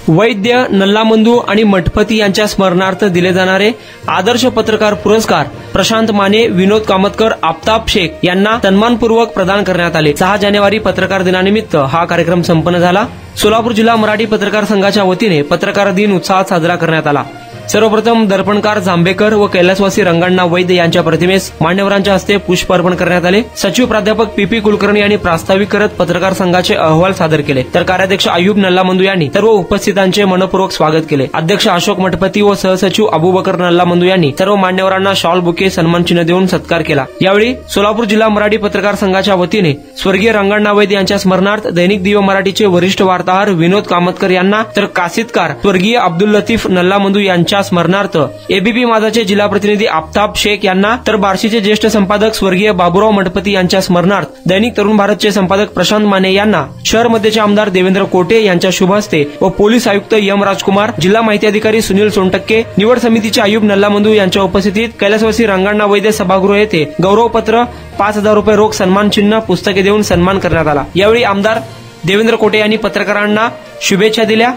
वैद्य नल्लामंदू आणि मठपती यांच्या स्मरणार्थ दिले जाणारे आदर्श पत्रकार पुरस्कार प्रशांत माने, विनोद कामतकर, आफताब शेख यांना सन्मानपूर्वक प्रदान करण्यात आले। 6 जानेवारी पत्रकार दिनानिमित्त हा कार्यक्रम संपन्न झाला। सोलापूर जिल्हा मराठी पत्रकार संघाच्या वतीने पत्रकार दिन उत्साहात साजरा करण्यात आला। सर्वप्रथम दर्पणकार जांभेकर व कैलासवासी रंगण्णा वैद्य यांच्या प्रतिमेस मान्यवरांच्या हस्ते पुष्प अर्पण करण्यात आले। सचिव प्राध्यापक पी कुलकर्णी यांनी प्रास्ताविक करत पत्रकार संघाचे अहवाल सादर केले, तर कार्याध्यक्ष अय्यूब नल्लामंदू यांनी सर्व उपस्थितांचे मनपूर्वक स्वागत केले। अध्यक्ष अशोक मठपती व सहसचिव अबुबकर नल्लामंदू यांनी सर्व मान्यवरांना शॉल बुके सन्मानचिन्ह देऊन सत्कार केला। यावेळी सोलापूर जिल्हा मराठी पत्रकार संघाच्या वतीने स्वर्गीय रंगण्णा वैद्य यांच्या स्मरणार्थ दैनिक दिव्य मराठीचे वरिष्ठ वार्ताहर विनोद कामतकर यांना, तर कासिदकार स्वर्गीय अब्दुल लतीफ नल्लामंदू यांच्या स्मरणार्थ एबीपी माझाचे जिल्हा प्रतिनिधी आफताब शेख यांना, तर बार्शीचे ज्येष्ठ संपादक स्वर्गीय बाबूराव मठपती यांच्या स्मरणार्थ दैनिक तरुण भारतचे संपादक प्रशांत माने यांना, शहर मध्यचे आमदार देवेंद्र कोटे यांच्या शुभ हस्ते व पोलीस आयुक्त एम राजकुमार, जिल्हा माहिती अधिकारी सुनील सोनटक्के, निवड समितीचे अय्यूब नल्लामंदू यांच्या उपस्थितीत कैलासवासी रंगण्णा वैद्य सभागृह येथे गौरवपत्र, 5,000 रुपये रोख सन्मान चिन्ह, पुस्तके देऊन सन्मान करण्यात आला। यावेळी आमदार देवेंद्र कोटे यांनी पत्रकारांना शुभेच्छा दिल्या,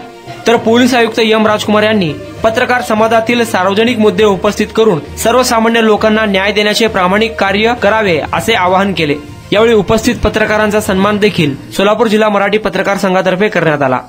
तर पोलीस आयुक्त एम राजकुमार यांनी पत्रकार समाजातील सार्वजनिक मुद्दे उपस्थित करून सर्वसामान्य लोकांना न्याय देण्याचे प्रामाणिक कार्य करावे असे आवाहन केले। यावेळी उपस्थित पत्रकारांचा सन्मान देखील सोलापूर जिल्हा मराठी पत्रकार संघातर्फे करण्यात आला।